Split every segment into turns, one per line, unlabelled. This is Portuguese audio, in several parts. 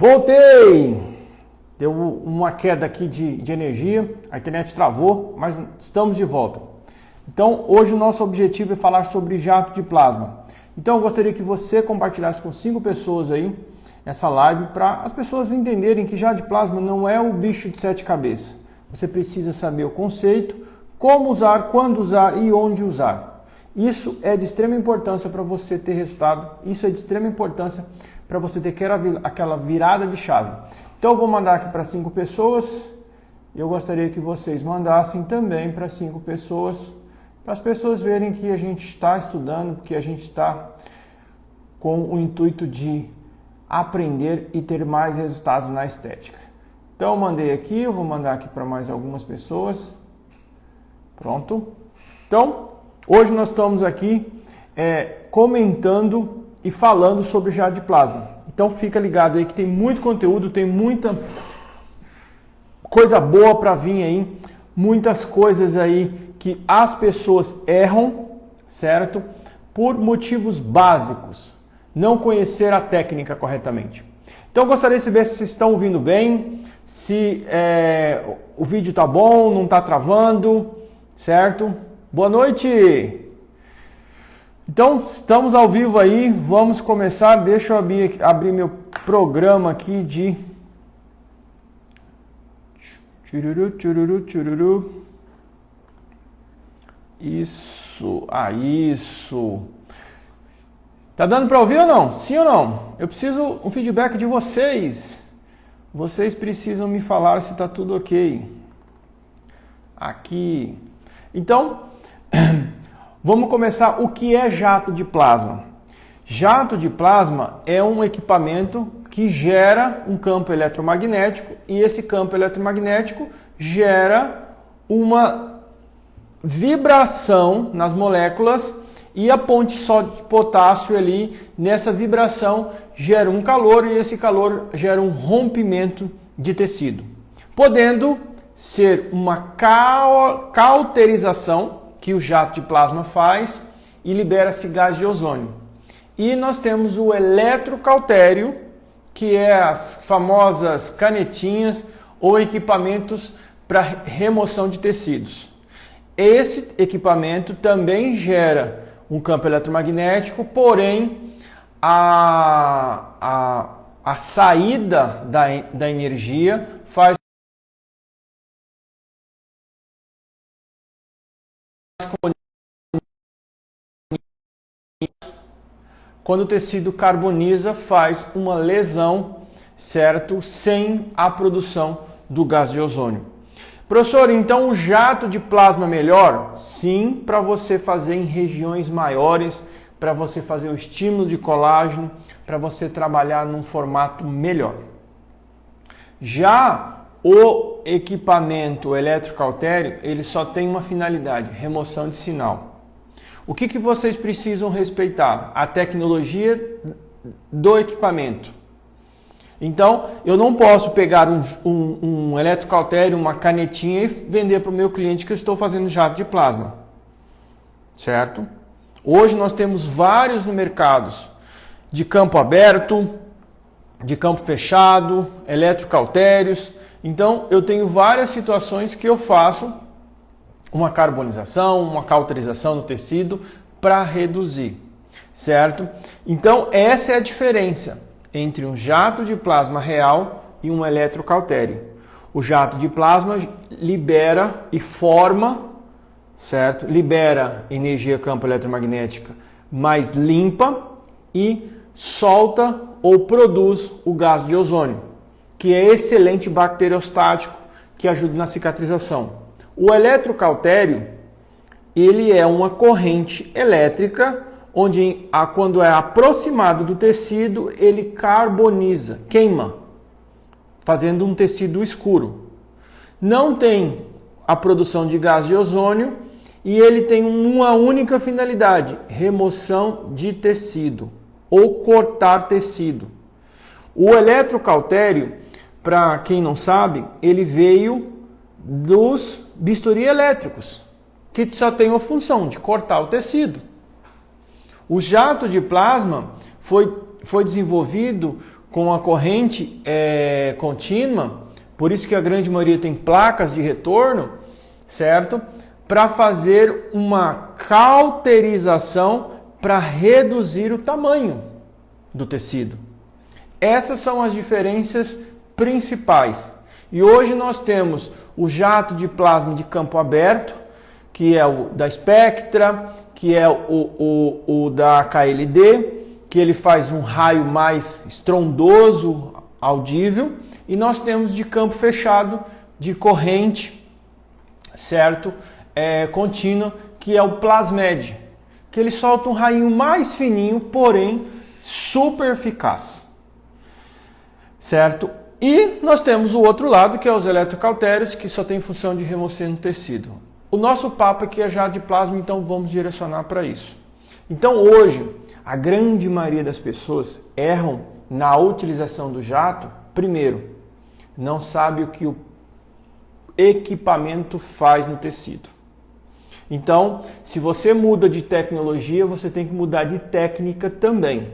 Voltei! Deu uma queda aqui de energia, a internet travou, mas estamos de volta. Então, hoje o nosso objetivo é falar sobre jato de plasma. Então, eu gostaria que você compartilhasse com 5 pessoas aí essa live para as pessoas entenderem que jato de plasma não é o bicho de 7 cabeças. Você precisa saber o conceito, como usar, quando usar e onde usar. Isso é de extrema importância para você ter resultado, isso é de extrema importância para você ter aquela virada de chave. Então eu vou mandar aqui para 5 pessoas, eu gostaria que vocês mandassem também para 5 pessoas, para as pessoas verem que a gente está estudando, que a gente está com o intuito de aprender e ter mais resultados na estética. Então eu mandei aqui, eu vou mandar aqui para mais algumas pessoas. Pronto. Então, hoje nós estamos aqui comentando e falando sobre jato de plasma. Então fica ligado aí que tem muito conteúdo, tem muita coisa boa para vir aí, muitas coisas aí que as pessoas erram, certo? Por motivos básicos, não conhecer a técnica corretamente. Então eu gostaria de saber se vocês estão ouvindo bem, se o vídeo tá bom, não tá travando, certo? Boa noite! Então, estamos ao vivo aí, vamos começar. Deixa eu abrir meu programa aqui de... Chururu. Isso, isso. Tá dando para ouvir ou não? Sim ou não? Eu preciso um feedback de vocês. Vocês precisam me falar se tá tudo ok. Aqui. Então... Vamos começar. O que é jato de plasma? Jato de plasma é um equipamento que gera um campo eletromagnético e esse campo eletromagnético gera uma vibração nas moléculas e a ponte sódio de potássio ali, nessa vibração, gera um calor e esse calor gera um rompimento de tecido, podendo ser uma cauterização que o jato de plasma faz e libera-se gás de ozônio. E nós temos o eletrocautério, que é as famosas canetinhas ou equipamentos para remoção de tecidos. Esse equipamento também gera um campo eletromagnético, porém a saída da energia faz quando o tecido carboniza, faz uma lesão, certo? Sem a produção do gás de ozônio. Professor, então o jato de plasma melhor? Sim, para você fazer em regiões maiores, para você fazer o estímulo de colágeno, para você trabalhar num formato melhor. Já o equipamento eletrocautério, ele só tem uma finalidade, remoção de sinal. O que vocês precisam respeitar? A tecnologia do equipamento. Então, eu não posso pegar um eletrocautério, uma canetinha e vender para o meu cliente que eu estou fazendo jato de plasma. Certo? Hoje nós temos vários no mercado, de campo aberto, de campo fechado, eletrocautérios. Então, eu tenho várias situações que eu faço uma carbonização, uma cauterização no tecido para reduzir, certo? Então, essa é a diferença entre um jato de plasma real e um eletrocautério. O jato de plasma libera e forma, certo? Libera energia campo eletromagnética mais limpa e solta ou produz o gás de ozônio, que é excelente bacteriostático, que ajuda na cicatrização. O eletrocautério, ele é uma corrente elétrica, onde quando é aproximado do tecido, ele carboniza, queima, fazendo um tecido escuro. Não tem a produção de gás de ozônio e ele tem uma única finalidade, remoção de tecido ou cortar tecido. O eletrocautério, para quem não sabe, ele veio dos bisturi elétricos, que só tem a função de cortar o tecido. O jato de plasma foi desenvolvido com a corrente contínua, por isso que a grande maioria tem placas de retorno, certo? Para fazer uma cauterização para reduzir o tamanho do tecido. Essas são as diferenças principais. E hoje nós temos o jato de plasma de campo aberto, que é o da Spectra, que é o da KLD, que ele faz um raio mais estrondoso, audível, e nós temos de campo fechado, de corrente, certo? Contínua, que é o Plasmed, que ele solta um raio mais fininho, porém super eficaz, certo? E nós temos o outro lado, que é os eletrocautérios, que só tem função de remoção no tecido. O nosso papo aqui é jato de plasma, então vamos direcionar para isso. Então hoje, a grande maioria das pessoas erram na utilização do jato. Primeiro, não sabe o que o equipamento faz no tecido. Então, se você muda de tecnologia, você tem que mudar de técnica também.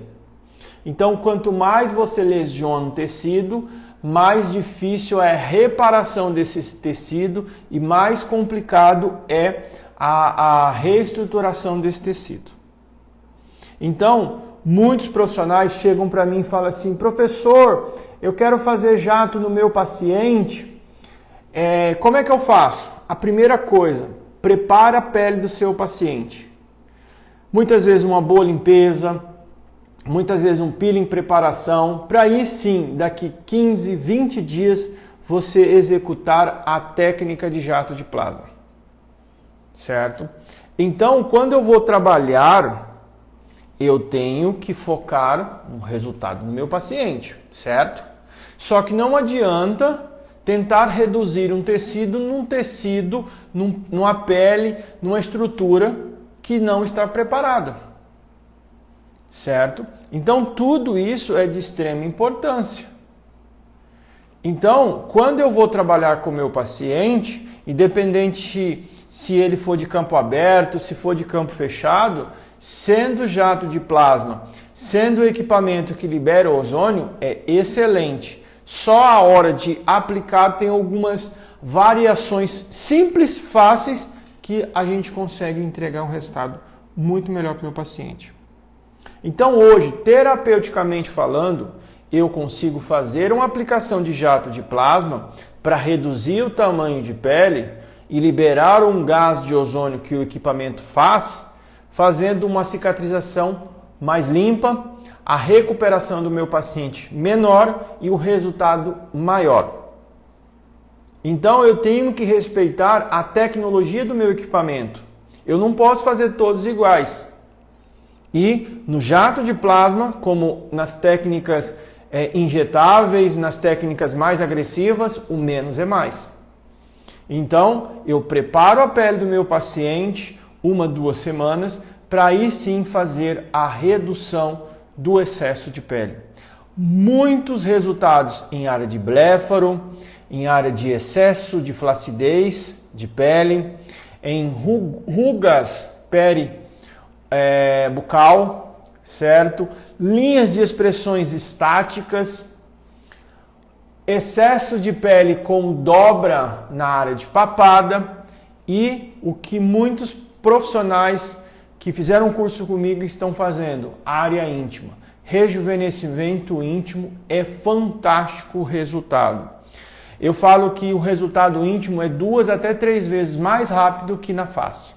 Então, quanto mais você lesiona o tecido, mais difícil é a reparação desse tecido e mais complicado é a reestruturação desse tecido. Então, muitos profissionais chegam para mim e falam assim: professor, eu quero fazer jato no meu paciente, como é que eu faço? A primeira coisa, prepara a pele do seu paciente. Muitas vezes uma boa limpeza, muitas vezes um peeling preparação, para aí sim, daqui 15, 20 dias, você executar a técnica de jato de plasma. Certo? Então, quando eu vou trabalhar, eu tenho que focar no resultado do meu paciente, certo? Só que não adianta tentar reduzir um tecido numa pele, numa estrutura que não está preparada, certo? Então tudo isso é de extrema importância. Então, quando eu vou trabalhar com o meu paciente, independente se ele for de campo aberto, se for de campo fechado, sendo jato de plasma, sendo o equipamento que libera o ozônio, é excelente. Só a hora de aplicar tem algumas variações simples, fáceis, que a gente consegue entregar um resultado muito melhor para o meu paciente. Então hoje, terapeuticamente falando, eu consigo fazer uma aplicação de jato de plasma para reduzir o tamanho de pele e liberar um gás de ozônio que o equipamento faz, fazendo uma cicatrização mais limpa, a recuperação do meu paciente menor e o resultado maior. Então eu tenho que respeitar a tecnologia do meu equipamento. Eu não posso fazer todos iguais. E no jato de plasma, como nas técnicas injetáveis, nas técnicas mais agressivas, o menos é mais. Então eu preparo a pele do meu paciente 1, 2 semanas para aí sim fazer a redução do excesso de pele. Muitos resultados em área de blefaro, em área de excesso de flacidez de pele, em rugas bucal, certo? Linhas de expressões estáticas, excesso de pele com dobra na área de papada e o que muitos profissionais que fizeram um curso comigo estão fazendo, área íntima. Rejuvenescimento íntimo é fantástico o resultado. Eu falo que o resultado íntimo é 2 até 3 vezes mais rápido que na face.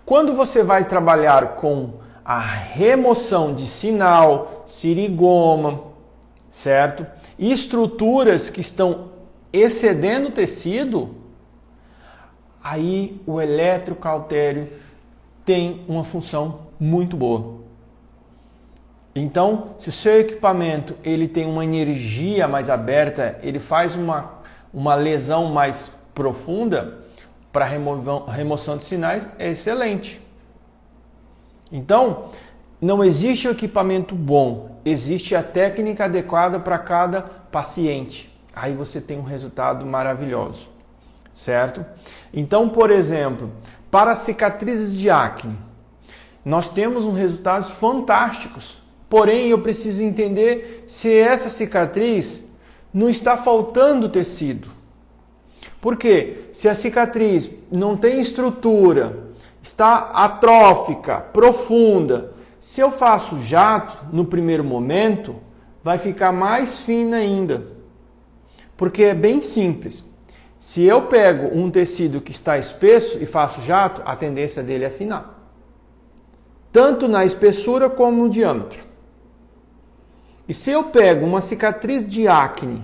Quando você vai trabalhar com a remoção de sinal, sirigoma, certo? E estruturas que estão excedendo o tecido, aí o eletrocautério tem uma função muito boa. Então, se o seu equipamento ele tem uma energia mais aberta, ele faz uma lesão mais profunda para remoção de sinais, é excelente. Então, não existe o equipamento bom, existe a técnica adequada para cada paciente. Aí você tem um resultado maravilhoso, certo? Então, por exemplo, para cicatrizes de acne, nós temos resultados fantásticos. porém eu preciso entender se essa cicatriz não está faltando tecido. Por quê? Se a cicatriz não tem estrutura, está atrófica, profunda, se eu faço jato no primeiro momento, vai ficar mais fina ainda. Porque é bem simples. Se eu pego um tecido que está espesso e faço jato, a tendência dele é afinar. Tanto na espessura como no diâmetro. E se eu pego uma cicatriz de acne,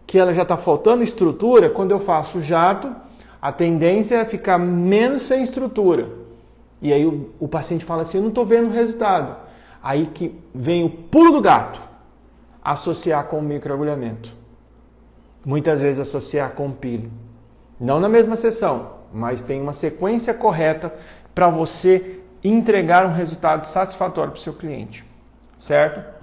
que ela já está faltando estrutura, quando eu faço jato, a tendência é ficar menos sem estrutura. E aí o paciente fala assim, eu não estou vendo o resultado. Aí que vem o pulo do gato, associar com o microagulhamento. Muitas vezes associar com o peeling. Não na mesma sessão, mas tem uma sequência correta para você entregar um resultado satisfatório para o seu cliente. Certo?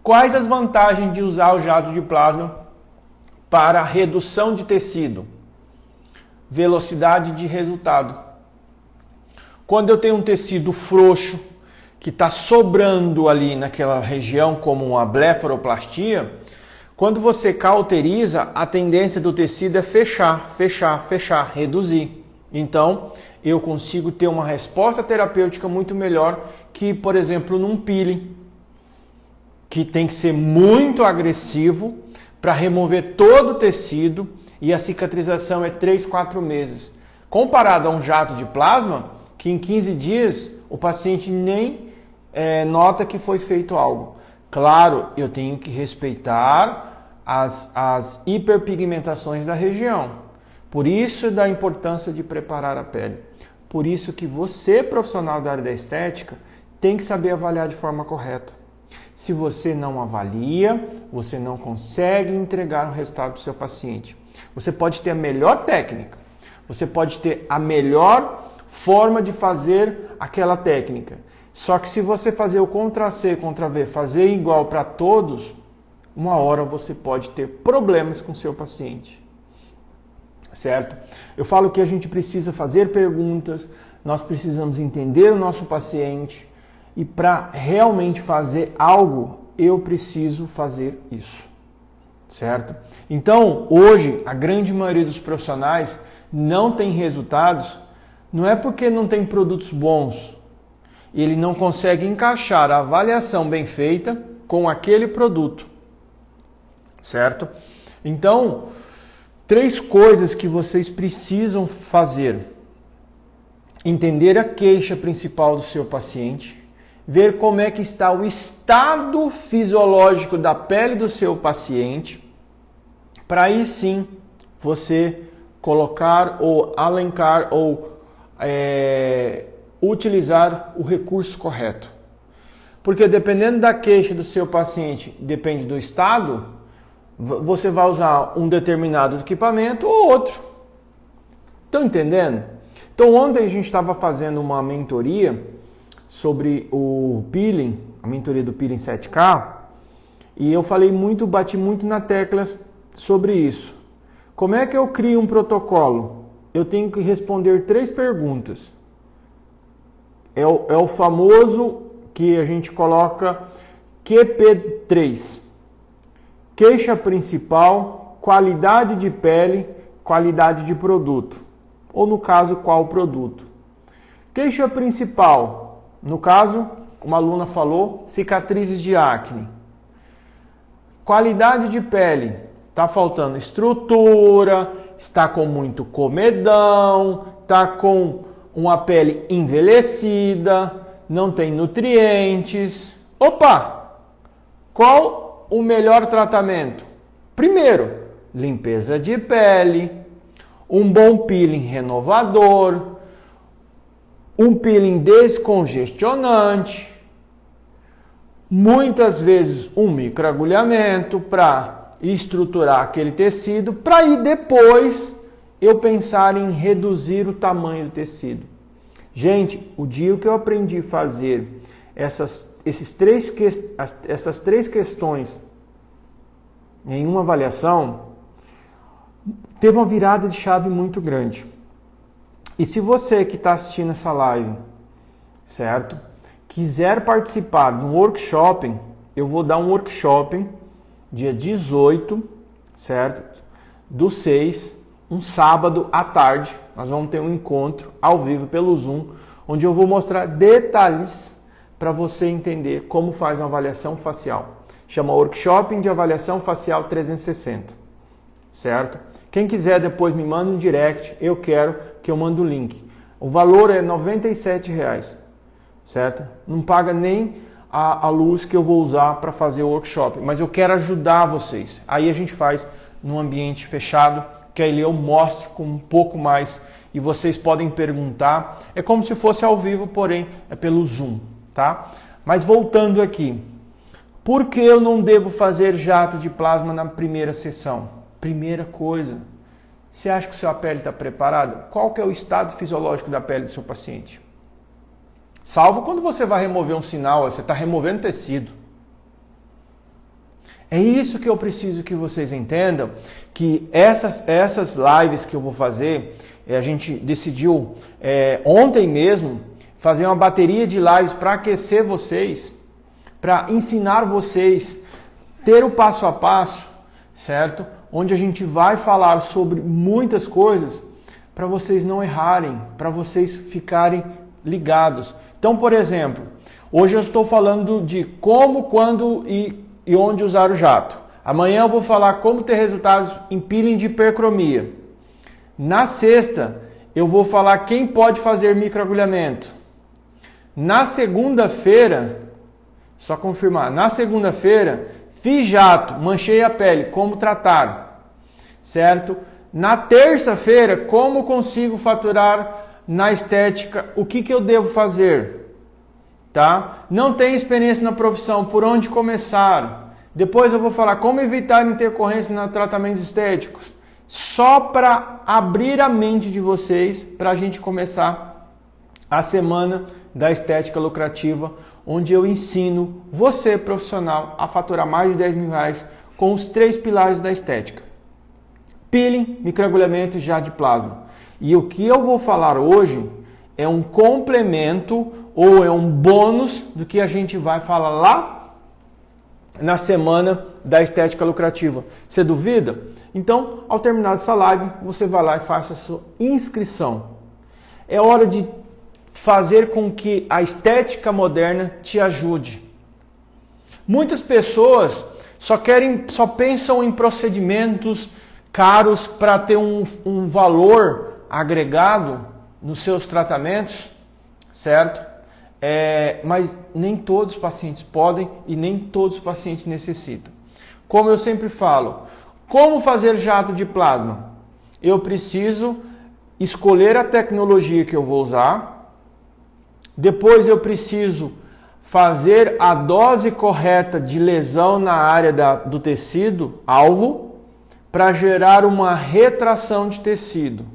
Quais as vantagens de usar o jato de plasma para redução de tecido? Velocidade de resultado. Quando eu tenho um tecido frouxo, que está sobrando ali naquela região, como uma blefaroplastia, quando você cauteriza, a tendência do tecido é fechar, reduzir. Então, eu consigo ter uma resposta terapêutica muito melhor que, por exemplo, num peeling, que tem que ser muito agressivo para remover todo o tecido e a cicatrização é 3, 4 meses. Comparado a um jato de plasma, que em 15 dias o paciente nem nota que foi feito algo. Claro, eu tenho que respeitar as hiperpigmentações da região. Por isso da importância de preparar a pele. Por isso que você, profissional da área da estética, tem que saber avaliar de forma correta. Se você não avalia, você não consegue entregar um resultado para o seu paciente. Você pode ter a melhor técnica, você pode ter a melhor forma de fazer aquela técnica. Só que se você fazer o Ctrl+C, Ctrl+V, fazer igual para todos, uma hora você pode ter problemas com o seu paciente. Certo? Eu falo que a gente precisa fazer perguntas, nós precisamos entender o nosso paciente e para realmente fazer algo, eu preciso fazer isso. Certo? Então, hoje, a grande maioria dos profissionais não tem resultados, não é porque não tem produtos bons, ele não consegue encaixar a avaliação bem feita com aquele produto. Certo? Então, 3 coisas que vocês precisam fazer. Entender a queixa principal do seu paciente, ver como é que está o estado fisiológico da pele do seu paciente, para aí sim você colocar ou alencar ou utilizar o recurso correto. Porque dependendo da queixa do seu paciente, depende do estado, você vai usar um determinado equipamento ou outro. Estão entendendo? Então ontem a gente estava fazendo uma mentoria sobre o peeling, a mentoria do peeling 7K, e eu bati muito na tecla sobre isso. Como é que eu crio um protocolo? Eu tenho que responder 3 perguntas. É o famoso que a gente coloca QP3. Queixa principal, qualidade de pele, qualidade de produto. Ou no caso, qual produto? Queixa principal, no caso, uma aluna falou, cicatrizes de acne. Qualidade de pele, está faltando estrutura, está com muito comedão, está com uma pele envelhecida, não tem nutrientes. Opa! Qual o melhor tratamento? Primeiro, limpeza de pele, um bom peeling renovador, um peeling descongestionante, muitas vezes um microagulhamento para estruturar aquele tecido, para aí depois eu pensar em reduzir o tamanho do tecido. Gente, o dia que eu aprendi a fazer essas 3 questões em uma avaliação, teve uma virada de chave muito grande. E se você que está assistindo essa live, certo? quiser participar de um workshop, eu vou dar um workshop dia 18, certo? Do 6, um sábado à tarde, nós vamos ter um encontro ao vivo pelo Zoom, onde eu vou mostrar detalhes para você entender como faz uma avaliação facial. Chama Workshop de Avaliação Facial 360, certo? Quem quiser depois me manda um direct, eu quero que eu mande o link. O valor é R$ 97,00, certo? Não paga nem a luz que eu vou usar para fazer o workshop, mas eu quero ajudar vocês. Aí a gente faz num ambiente fechado, que aí eu mostro com um pouco mais e vocês podem perguntar. É como se fosse ao vivo, porém é pelo Zoom, tá? Mas voltando aqui, por que eu não devo fazer jato de plasma na primeira sessão? Primeira coisa, você acha que sua pele está preparada? Qual que é o estado fisiológico da pele do seu paciente? Salvo quando você vai remover um sinal, você está removendo tecido. É isso que eu preciso que vocês entendam, que essas lives que eu vou fazer, a gente decidiu ontem mesmo fazer uma bateria de lives para aquecer vocês, para ensinar vocês, ter o passo a passo, certo? Onde a gente vai falar sobre muitas coisas para vocês não errarem, para vocês ficarem ligados. Então, por exemplo, hoje eu estou falando de como, quando e onde usar o jato. Amanhã eu vou falar como ter resultados em peeling de hipercromia. Na sexta, eu vou falar quem pode fazer microagulhamento. Na segunda-feira, só confirmar, na segunda-feira, fiz jato, manchei a pele, como tratar, certo? Na terça-feira, como consigo faturar na estética, o que eu devo fazer? Tá? Não tem experiência na profissão, por onde começar? Depois eu vou falar como evitar intercorrência nos tratamentos estéticos. Só para abrir a mente de vocês, para a gente começar a semana da estética lucrativa, onde eu ensino você, profissional, a faturar mais de R$10.000 com os 3 pilares da estética: peeling, microagulhamento e jato de plasma. E o que eu vou falar hoje é um complemento ou é um bônus do que a gente vai falar lá na semana da estética lucrativa. Você duvida? Então, ao terminar essa live, você vai lá e faça a sua inscrição. É hora de fazer com que a estética moderna te ajude. Muitas pessoas só pensam em procedimentos caros para ter um valor agregado nos seus tratamentos, certo? Mas nem todos os pacientes podem e nem todos os pacientes necessitam. Como eu sempre falo, como fazer jato de plasma? Eu preciso escolher a tecnologia que eu vou usar, depois eu preciso fazer a dose correta de lesão na área do tecido alvo para gerar uma retração de tecido.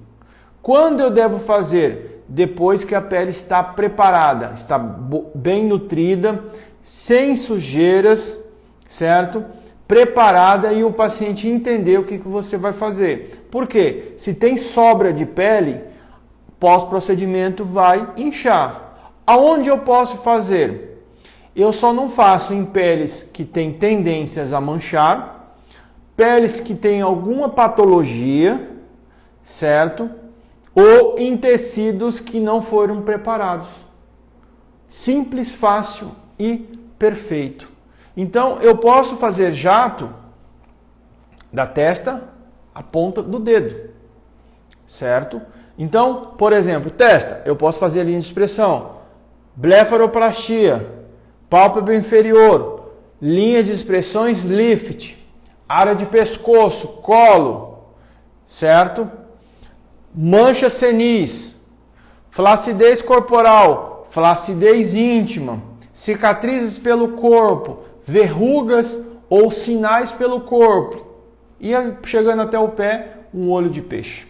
Quando eu devo fazer? Depois que a pele está preparada, está bem nutrida, sem sujeiras, certo? Preparada e o paciente entender o que você vai fazer. Por quê? Se tem sobra de pele, pós-procedimento vai inchar. Aonde eu posso fazer? Eu só não faço em peles que têm tendências a manchar, peles que têm alguma patologia, certo? Ou em tecidos que não foram preparados. Simples, fácil e perfeito. Então, eu posso fazer jato da testa à ponta do dedo, certo? Então, por exemplo, testa, eu posso fazer a linha de expressão, blefaroplastia, pálpebra inferior, linha de expressões lift, área de pescoço, colo, certo? Mancha senis, flacidez corporal, flacidez íntima, cicatrizes pelo corpo, verrugas ou sinais pelo corpo e chegando até o pé, um olho de peixe.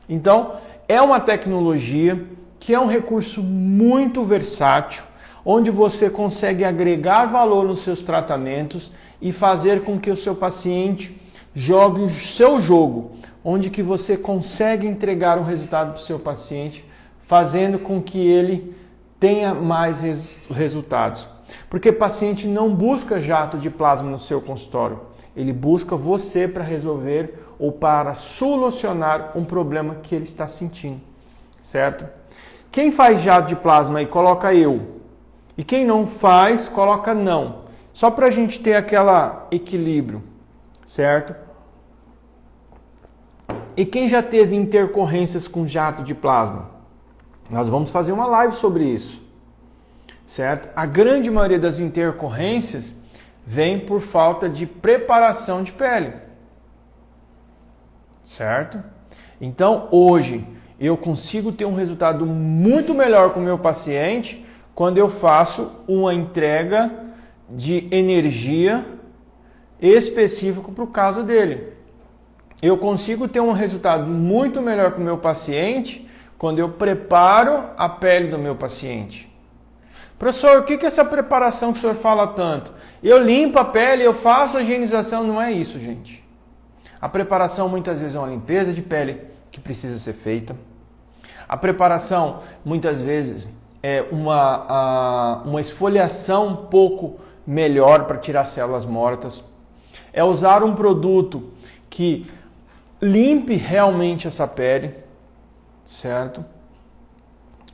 Então, é uma tecnologia que é um recurso muito versátil, onde você consegue agregar valor nos seus tratamentos e fazer com que o seu paciente jogue o seu jogo, onde que você consegue entregar um resultado para o seu paciente, fazendo com que ele tenha mais resultados. Porque o paciente não busca jato de plasma no seu consultório, ele busca você para resolver ou para solucionar um problema que ele está sentindo, certo? Quem faz jato de plasma aí, coloca eu. E quem não faz, coloca não. Só para a gente ter aquele equilíbrio, certo? E quem já teve intercorrências com jato de plasma? Nós vamos fazer uma live sobre isso, certo? A grande maioria das intercorrências vem por falta de preparação de pele, certo? Então, hoje, eu consigo ter um resultado muito melhor com o meu paciente quando eu faço uma entrega de energia específico para o caso dele. Eu consigo ter um resultado muito melhor com o meu paciente quando eu preparo a pele do meu paciente. Professor, o que é essa preparação que o senhor fala tanto? Eu limpo a pele, eu faço a higienização, não é isso, gente. A preparação muitas vezes é uma limpeza de pele que precisa ser feita. A preparação muitas vezes é uma esfoliação um pouco melhor para tirar células mortas. É usar um produto que limpe realmente essa pele, certo?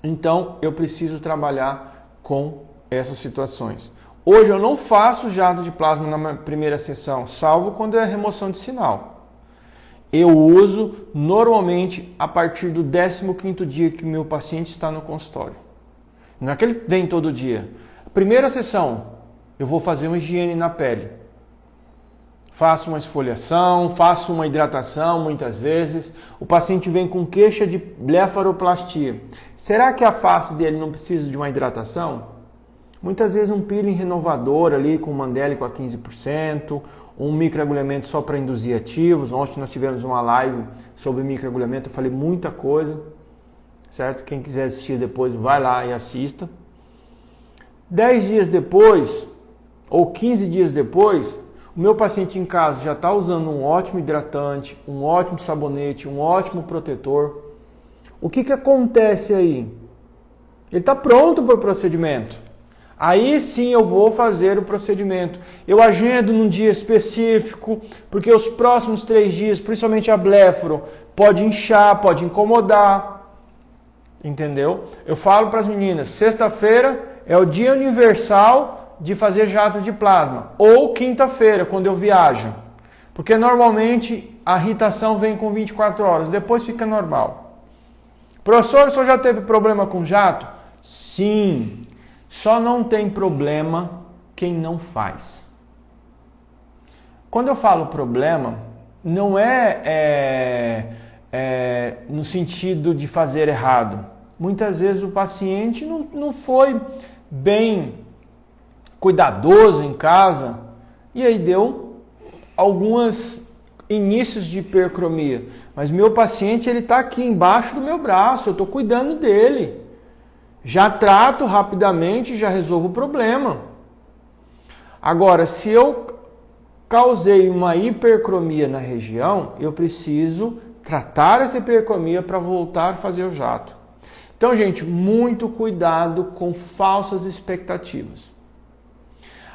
Então eu preciso trabalhar com essas situações. Hoje eu não faço jato de plasma na minha primeira sessão, salvo quando é remoção de sinal. Eu uso normalmente a partir do 15º dia que o meu paciente está no consultório. Não é que ele vem todo dia. Primeira sessão, eu vou fazer uma higiene na pele. Faço uma esfoliação, faço uma hidratação muitas vezes. O paciente vem com queixa de blefaroplastia. Será que a face dele não precisa de uma hidratação? Muitas vezes um peeling renovador ali com mandélico a 15%, um microagulhamento só para induzir ativos. Ontem nós tivemos uma live sobre microagulhamento, eu falei muita coisa, certo? Quem quiser assistir depois, vai lá e assista. 10 dias depois, ou 15 dias depois, o meu paciente em casa já está usando um ótimo hidratante, um ótimo sabonete, um ótimo protetor. O que acontece aí? Ele está pronto para o procedimento. Aí sim eu vou fazer o procedimento. Eu agendo num dia específico, porque os próximos 3 dias, principalmente a blefaro, pode inchar, pode incomodar. Entendeu? Eu falo para as meninas, sexta-feira é o dia universal de fazer jato de plasma. Ou quinta-feira, quando eu viajo. Porque normalmente a irritação vem com 24 horas, depois fica normal. Professor, o senhor já teve problema com jato? Sim. Só não tem problema quem não faz. Quando eu falo problema, não é no sentido de fazer errado. Muitas vezes o paciente não foi bem cuidadoso em casa e aí deu alguns inícios de hipercromia. Mas meu paciente ele está aqui embaixo do meu braço, eu estou cuidando dele. Já trato rapidamente, já resolvo o problema. Agora, se eu causei uma hipercromia na região, eu preciso tratar essa hipercromia para voltar a fazer o jato. Então, gente, muito cuidado com falsas expectativas.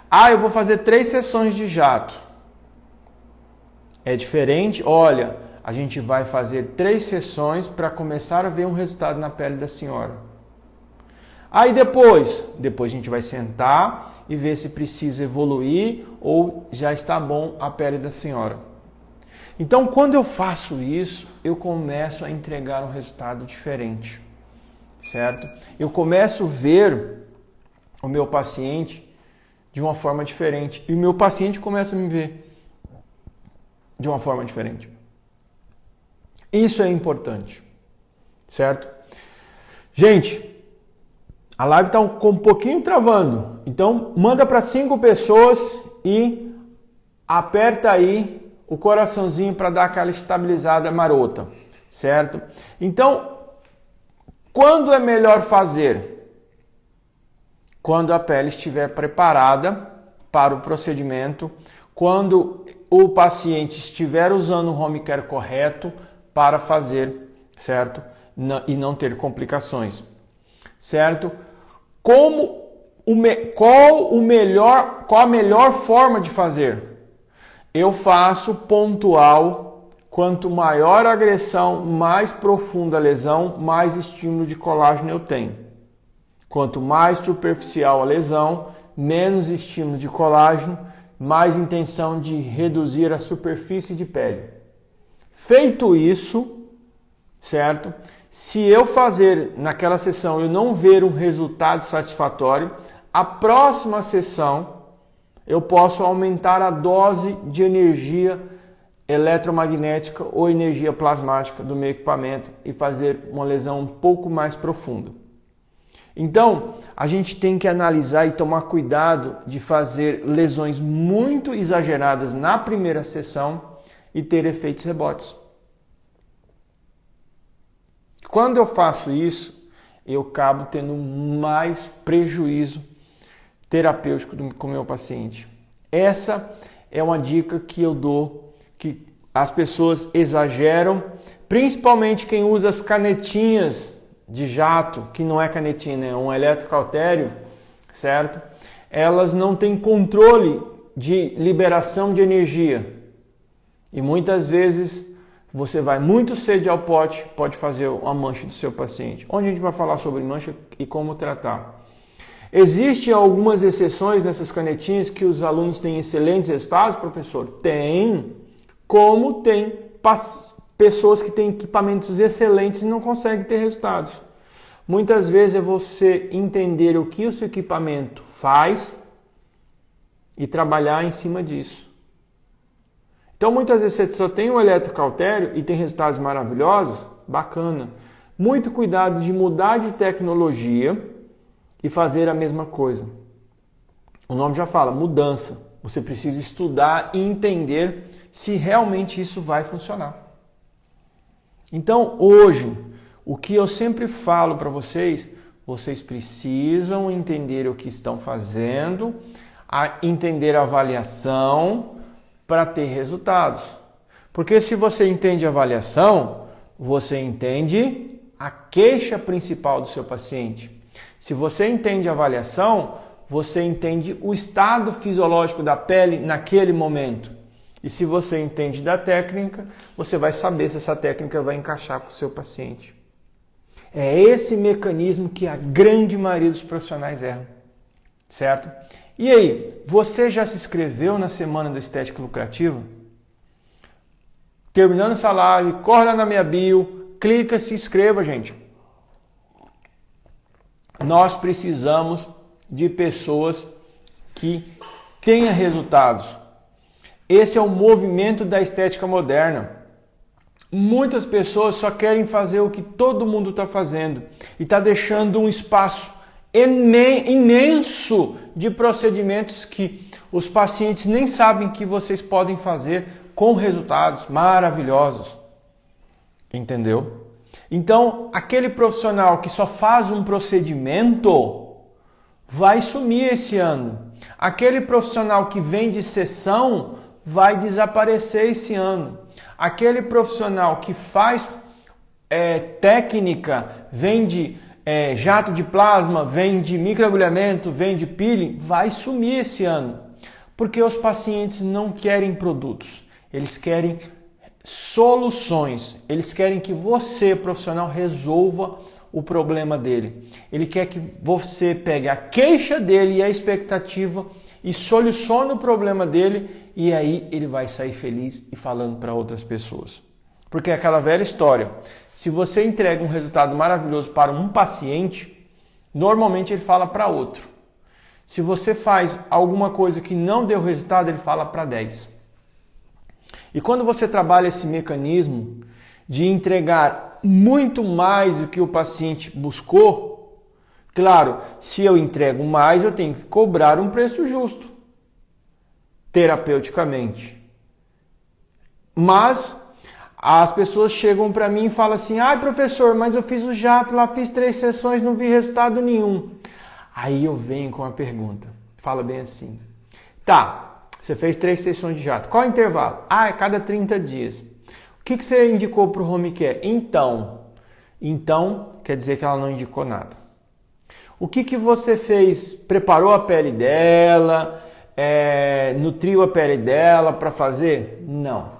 Ah, eu vou fazer 3 sessões de jato. É diferente? Olha, a gente vai fazer 3 sessões para começar a ver um resultado na pele da senhora. Aí depois a gente vai sentar e ver se precisa evoluir ou já está bom a pele da senhora. Então, quando eu faço isso, eu começo a entregar um resultado diferente, certo? Eu começo a ver o meu paciente de uma forma diferente e o meu paciente começa a me ver de uma forma diferente. Isso é importante, certo? Gente, a live está um pouquinho travando, então manda para 5 pessoas e aperta aí o coraçãozinho para dar aquela estabilizada marota, certo? Então, quando é melhor fazer? Quando a pele estiver preparada para o procedimento, quando o paciente estiver usando o home care correto para fazer, certo? E não ter complicações. Certo? Qual a melhor forma de fazer? Eu faço pontual. Quanto maior a agressão, mais profunda a lesão, mais estímulo de colágeno eu tenho. Quanto mais superficial a lesão, menos estímulo de colágeno, mais intenção de reduzir a superfície de pele. Feito isso, certo? Se eu fazer naquela sessão eu não ver um resultado satisfatório, a próxima sessão eu posso aumentar a dose de energia eletromagnética ou energia plasmática do meu equipamento e fazer uma lesão um pouco mais profunda. Então, a gente tem que analisar e tomar cuidado de fazer lesões muito exageradas na primeira sessão e ter efeitos rebotes. Quando eu faço isso, eu acabo tendo mais prejuízo terapêutico com o meu paciente. Essa é uma dica que eu dou, que as pessoas exageram, principalmente quem usa as canetinhas de jato, que não é canetinha, é um eletrocautério, certo? Elas não têm controle de liberação de energia. E muitas vezes você vai muito cedo ao pote, pode fazer uma mancha do seu paciente. Onde a gente vai falar sobre mancha e como tratar. Existem algumas exceções nessas canetinhas que os alunos têm excelentes resultados, professor? Tem. Como tem pessoas que têm equipamentos excelentes e não conseguem ter resultados. Muitas vezes é você entender o que o seu equipamento faz e trabalhar em cima disso. Então, muitas vezes você só tem um eletrocautério e tem resultados maravilhosos, bacana. Muito cuidado de mudar de tecnologia e fazer a mesma coisa. O nome já fala, mudança. Você precisa estudar e entender se realmente isso vai funcionar. Então, hoje, o que eu sempre falo para vocês, vocês precisam entender o que estão fazendo, entender a avaliação, para ter resultados. Porque se você entende a avaliação, você entende a queixa principal do seu paciente. Se você entende a avaliação, você entende o estado fisiológico da pele naquele momento. E se você entende da técnica, você vai saber se essa técnica vai encaixar com o seu paciente. É esse mecanismo que a grande maioria dos profissionais erram, certo? E aí, você já se inscreveu na Semana da Estética Lucrativa? Terminando essa live, corre lá na minha bio, clica, se inscreva, gente. Nós precisamos de pessoas que tenham resultados. Esse é o movimento da estética moderna. Muitas pessoas só querem fazer o que todo mundo está fazendo e está deixando um espaço imenso de procedimentos que os pacientes nem sabem que vocês podem fazer com resultados maravilhosos. Entendeu? Então, aquele profissional que só faz um procedimento vai sumir esse ano. Aquele profissional que vende sessão vai desaparecer esse ano. Aquele profissional que faz técnica, vende jato de plasma, vende microagulhamento, vende peeling, vai sumir esse ano. Porque os pacientes não querem produtos, eles querem soluções. Eles querem que você, profissional, resolva o problema dele. Ele quer que você pegue a queixa dele e a expectativa e solucione o problema dele, e aí ele vai sair feliz e falando para outras pessoas. Porque é aquela velha história. Se você entrega um resultado maravilhoso para um paciente, normalmente ele fala para outro. Se você faz alguma coisa que não deu resultado, ele fala para 10. E quando você trabalha esse mecanismo de entregar muito mais do que o paciente buscou, claro, se eu entrego mais, eu tenho que cobrar um preço justo, terapeuticamente. Mas as pessoas chegam para mim e falam assim: "Ai, professor, mas eu fiz o jato lá, fiz 3 sessões, não vi resultado nenhum." Aí eu venho com a pergunta, fala bem assim: "Tá, você fez 3 sessões de jato, qual é o intervalo?" "Ah, é cada 30 dias. O que você indicou para o home care?" Então, quer dizer que ela não indicou nada. O que você fez? Preparou a pele dela? Nutriu a pele dela para fazer? Não.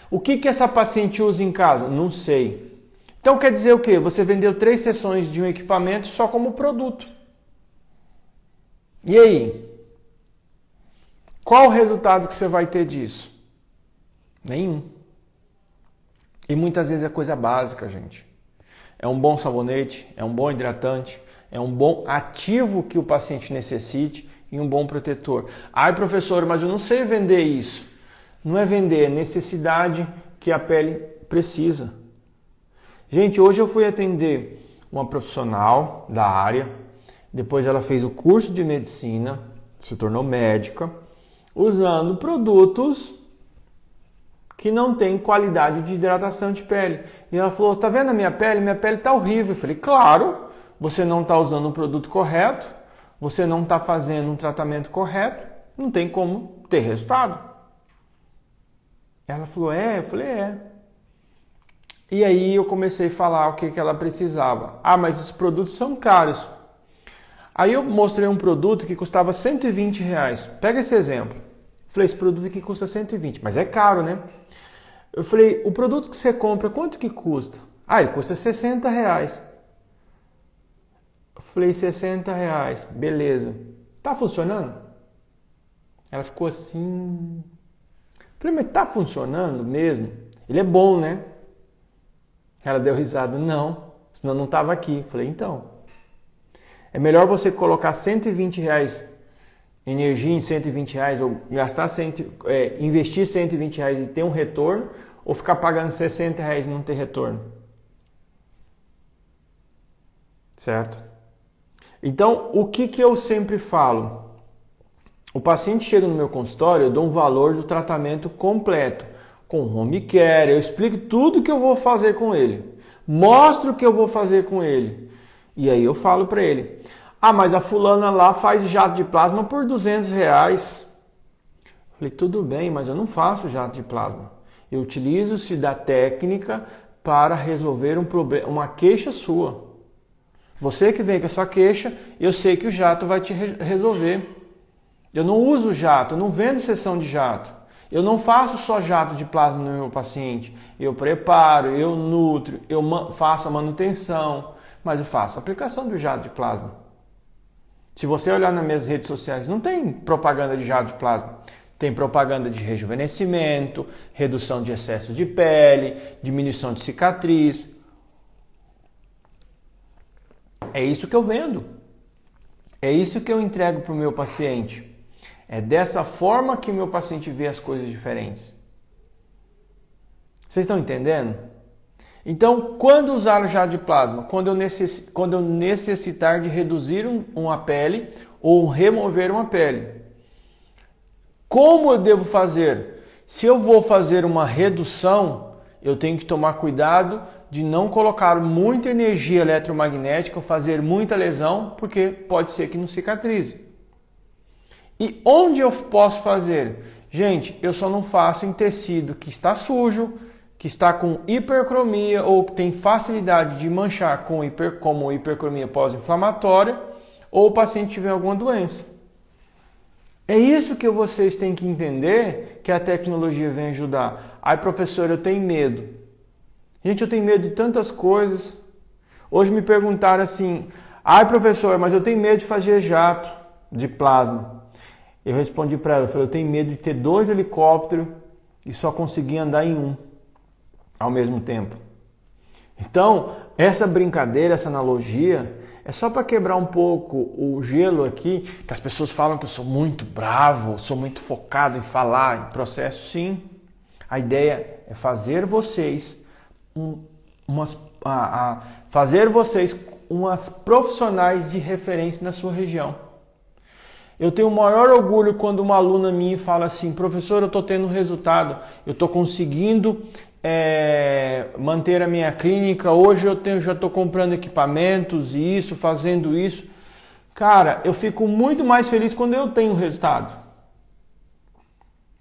O que essa paciente usa em casa? Não sei. Então quer dizer o quê? Você vendeu 3 sessões de um equipamento só como produto. E aí? Qual o resultado que você vai ter disso? Nenhum. E muitas vezes é coisa básica, gente. É um bom sabonete, é um bom hidratante, é um bom ativo que o paciente necessite e um bom protetor. Ai, professor, mas eu não sei vender isso. Não é vender, é necessidade que a pele precisa. Gente, hoje eu fui atender uma profissional da área, depois ela fez o curso de medicina, se tornou médica, usando produtos que não têm qualidade de hidratação de pele. E ela falou, tá vendo a minha pele? Minha pele tá horrível. Eu falei, claro, você não está usando o produto correto, você não está fazendo um tratamento correto, não tem como ter resultado. Ela falou, eu falei, E aí eu comecei a falar o que ela precisava. Ah, mas esses produtos são caros. Aí eu mostrei um produto que custava R$120. Pega esse exemplo. Eu falei, esse produto aqui custa 120, mas é caro, né? Eu falei, o produto que você compra, quanto que custa? Ah, ele custa R$60. Eu falei, R$60, beleza. Tá funcionando? Ela ficou assim... Eu falei, mas tá funcionando mesmo? Ele é bom, né? Ela deu risada, não, senão não estava aqui. Eu falei, então, é melhor você colocar R$120 energia em R$120 ou gastar investir R$120 e ter um retorno, ou ficar pagando R$60 e não ter retorno. Certo? Então, o que eu sempre falo? O paciente chega no meu consultório, eu dou um valor do tratamento completo, com home care, eu explico tudo que eu vou fazer com ele, mostro o que eu vou fazer com ele, e aí eu falo para ele, ah, mas a fulana lá faz jato de plasma por R$200. Falei, tudo bem, mas eu não faço jato de plasma, eu utilizo-se da técnica para resolver um problema, uma queixa sua. Você que vem com a sua queixa, eu sei que o jato vai te resolver. Eu não uso jato, eu não vendo sessão de jato. Eu não faço só jato de plasma no meu paciente. Eu preparo, eu nutro, eu faço a manutenção, mas eu faço a aplicação do jato de plasma. Se você olhar nas minhas redes sociais, não tem propaganda de jato de plasma. Tem propaganda de rejuvenescimento, redução de excesso de pele, diminuição de cicatriz. É isso que eu vendo. É isso que eu entrego para o meu paciente. É dessa forma que o meu paciente vê as coisas diferentes. Vocês estão entendendo? Então, quando usar o jato de plasma? Quando eu necessitar de reduzir uma pele ou remover uma pele. Como eu devo fazer? Se eu vou fazer uma redução, eu tenho que tomar cuidado de não colocar muita energia eletromagnética ou fazer muita lesão, porque pode ser que não cicatrize. E onde eu posso fazer? Gente, eu só não faço em tecido que está sujo, que está com hipercromia ou que tem facilidade de manchar como hipercromia pós-inflamatória ou o paciente tiver alguma doença. É isso que vocês têm que entender que a tecnologia vem ajudar. Ai, professor, eu tenho medo. Gente, eu tenho medo de tantas coisas. Hoje me perguntaram assim, ai, professor, mas eu tenho medo de fazer jato de plasma. Eu respondi para ela, eu tenho medo de ter 2 helicópteros e só conseguir andar em um ao mesmo tempo. Então, essa brincadeira, essa analogia, é só para quebrar um pouco o gelo aqui, que as pessoas falam que eu sou muito bravo, sou muito focado em falar, em processo. Sim, a ideia é fazer vocês umas profissionais de referência na sua região. Eu tenho o maior orgulho quando uma aluna minha fala assim, professor, eu estou tendo resultado, eu estou conseguindo manter a minha clínica, hoje já estou comprando equipamentos e isso, fazendo isso. Cara, eu fico muito mais feliz quando eu tenho resultado.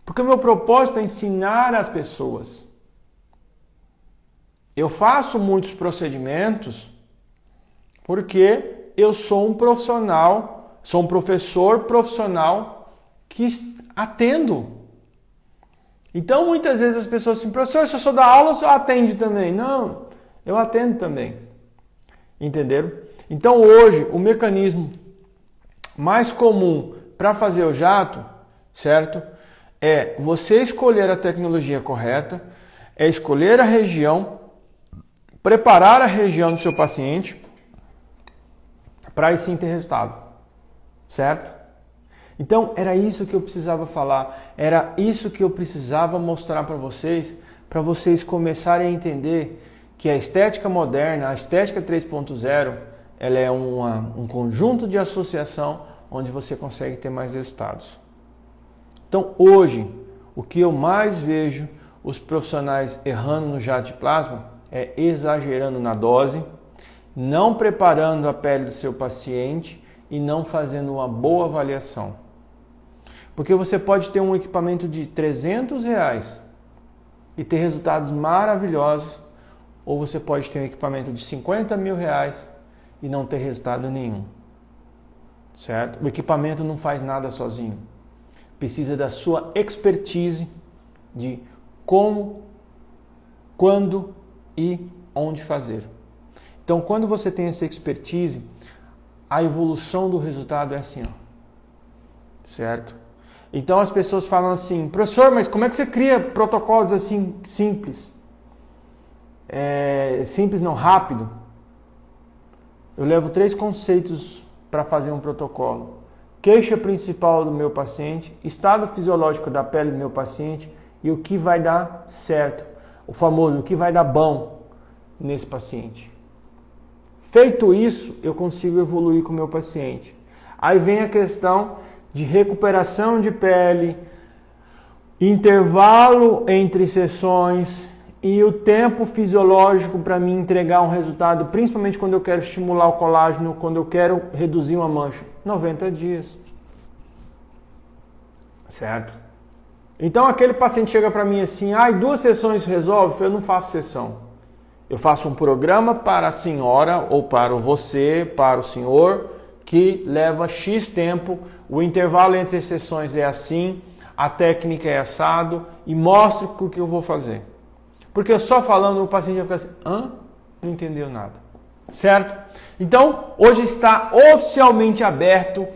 Porque o meu propósito é ensinar as pessoas. Eu faço muitos procedimentos porque eu sou um profissional, sou um professor profissional que atendo. Então, muitas vezes as pessoas dizem, professor, se eu só dá aula, eu só atende também. Não, eu atendo também. Entenderam? Então, hoje, o mecanismo mais comum para fazer o jato, certo? É você escolher a tecnologia correta, é escolher a região, preparar a região do seu paciente, para aí sim ter resultado, certo? Então, era isso que eu precisava falar, era isso que eu precisava mostrar para vocês começarem a entender que a estética moderna, a estética 3.0, ela é um conjunto de associação onde você consegue ter mais resultados. Então, hoje, o que eu mais vejo os profissionais errando no jato de plasma é exagerando na dose, não preparando a pele do seu paciente e não fazendo uma boa avaliação. Porque você pode ter um equipamento de R$300 e ter resultados maravilhosos, ou você pode ter um equipamento de R$50 mil e não ter resultado nenhum. Certo? O equipamento não faz nada sozinho. Precisa da sua expertise de como, quando e onde fazer. Então, quando você tem essa expertise, a evolução do resultado é assim, ó. Certo? Então as pessoas falam assim, professor, mas como é que você cria protocolos assim simples? Simples não, rápido. Eu levo 3 conceitos para fazer um protocolo. Queixa principal do meu paciente, estado fisiológico da pele do meu paciente e o que vai dar certo. O famoso, o que vai dar bom nesse paciente. Feito isso, eu consigo evoluir com o meu paciente. Aí vem a questão de recuperação de pele, intervalo entre sessões e o tempo fisiológico para mim entregar um resultado, principalmente quando eu quero estimular o colágeno, quando eu quero reduzir uma mancha. 90 dias. Certo? Então aquele paciente chega para mim assim, 2 sessões resolve? Eu não faço sessão. Eu faço um programa para a senhora ou para você, para o senhor, que leva X tempo, o intervalo entre as sessões é assim, a técnica é assado e mostro o que eu vou fazer. Porque eu só falando, o paciente vai ficar assim, não entendeu nada. Certo? Então, hoje está oficialmente aberto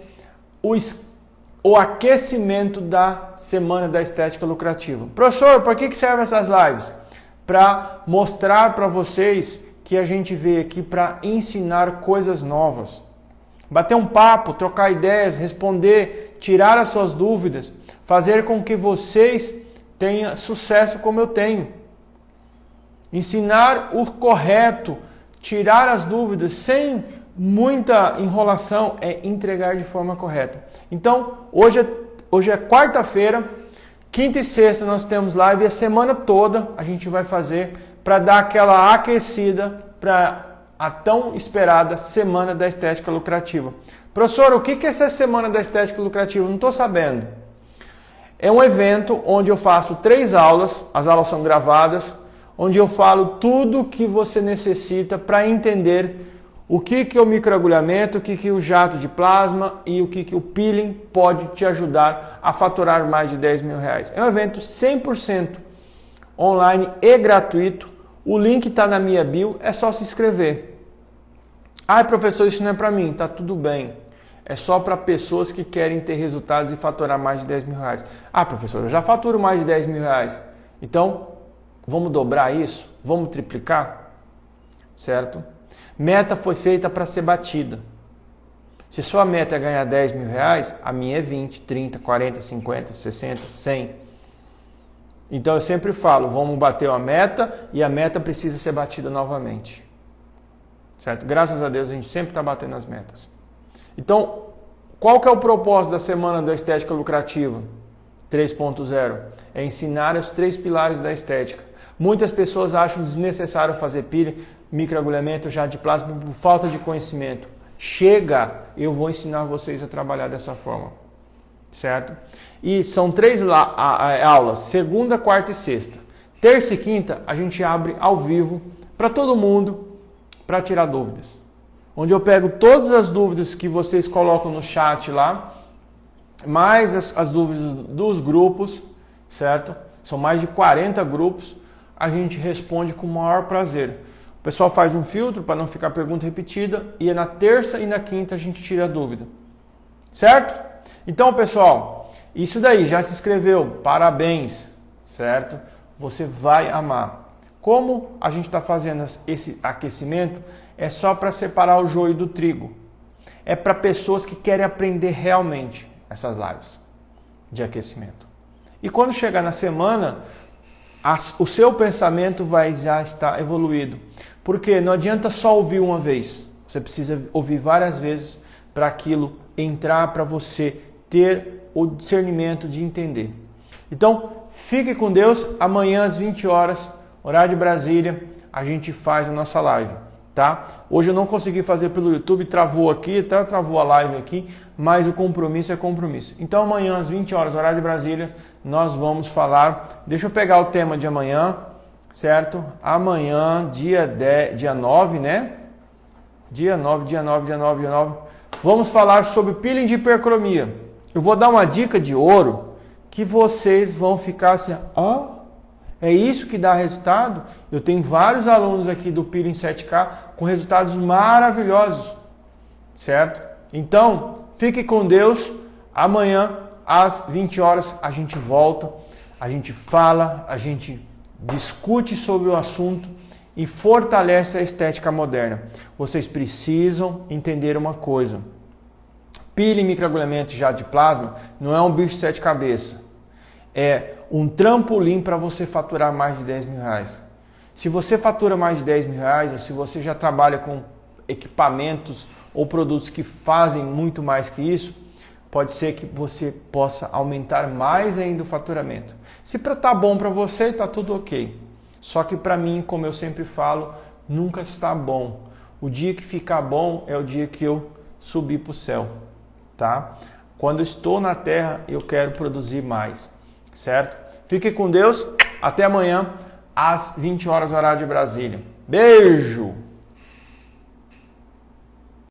o aquecimento da Semana da Estética Lucrativa. Professor, para que servem essas lives? Para mostrar para vocês que a gente veio aqui para ensinar coisas novas. Bater um papo, trocar ideias, responder, tirar as suas dúvidas, fazer com que vocês tenham sucesso como eu tenho. Ensinar o correto, tirar as dúvidas sem muita enrolação, é entregar de forma correta. Então, hoje é quarta-feira, quinta e sexta nós temos live e a semana toda a gente vai fazer para dar aquela aquecida para a tão esperada Semana da Estética Lucrativa. Professor, o que é essa Semana da Estética Lucrativa? Não estou sabendo. É um evento onde eu faço 3 aulas, as aulas são gravadas, onde eu falo tudo o que você necessita para entender o que é o microagulhamento, o que é o jato de plasma e o que o peeling pode te ajudar a faturar mais de R$10 mil. É um evento 100% online e gratuito. O link está na minha bio, é só se inscrever. Professor, isso não é para mim. Tá tudo bem. É só para pessoas que querem ter resultados e faturar mais de R$10 mil. Professor, eu já faturo mais de R$10 mil. Então, vamos dobrar isso? Vamos triplicar? Certo? Meta foi feita para ser batida. Se sua meta é ganhar R$10 mil, a minha é 20, 30, 40, 50, 60, 100. Então eu sempre falo, vamos bater uma meta e a meta precisa ser batida novamente. Certo? Graças a Deus a gente sempre está batendo as metas. Então, qual que é o propósito da Semana da Estética Lucrativa 3.0? É ensinar os 3 pilares da estética. Muitas pessoas acham desnecessário fazer peeling, microagulhamento, jato de plasma por falta de conhecimento. Chega, eu vou ensinar vocês a trabalhar dessa forma. Certo? E são 3 aulas, segunda, quarta e sexta. Terça e quinta a gente abre ao vivo para todo mundo, para tirar dúvidas. onde eu pego todas as dúvidas que vocês colocam no chat lá, mais as dúvidas dos grupos, certo? São mais de 40 grupos, a gente responde com o maior prazer. O pessoal faz um filtro para não ficar pergunta repetida e na terça e na quinta a gente tira a dúvida, certo? Então, pessoal, isso daí, já se inscreveu, parabéns, certo? Você vai amar. Como a gente está fazendo esse aquecimento, é só para separar o joio do trigo. É para pessoas que querem aprender realmente essas lives de aquecimento. E quando chegar na semana, o seu pensamento vai já estar evoluído. Porque não adianta só ouvir uma vez. Você precisa ouvir várias vezes para aquilo entrar, para você ter o discernimento de entender. Então, fique com Deus. Amanhã às 20 horas, horário de Brasília, a gente faz a nossa live, tá? Hoje eu não consegui fazer pelo YouTube, travou aqui, tá? Travou a live aqui, mas o compromisso é compromisso. Então amanhã às 20 horas, horário de Brasília, nós vamos falar, deixa eu pegar o tema de amanhã, certo? Amanhã, dia 9, né? Dia 9, vamos falar sobre peeling de hipercromia. Eu vou dar uma dica de ouro que vocês vão ficar assim, é isso que dá resultado? Eu tenho vários alunos aqui do Peeling 7K com resultados maravilhosos, certo? Então, fique com Deus. Amanhã, às 20 horas, a gente volta, a gente fala, a gente discute sobre o assunto e fortalece a estética moderna. Vocês precisam entender uma coisa. Peeling microagulhamento e jato de plasma não é um bicho de 7 cabeças. É um trampolim para você faturar mais de 10 mil reais. Se você fatura mais de 10 mil reais, ou se você já trabalha com equipamentos ou produtos que fazem muito mais que isso, pode ser que você possa aumentar mais ainda o faturamento. Se tá bom para você, tá tudo ok. Só que para mim, como eu sempre falo, nunca está bom. O dia que ficar bom é o dia que eu subir para o céu, tá? Quando eu estou na terra, eu quero produzir mais, certo? Fique com Deus, até amanhã, às 20 horas, horário de Brasília. Beijo!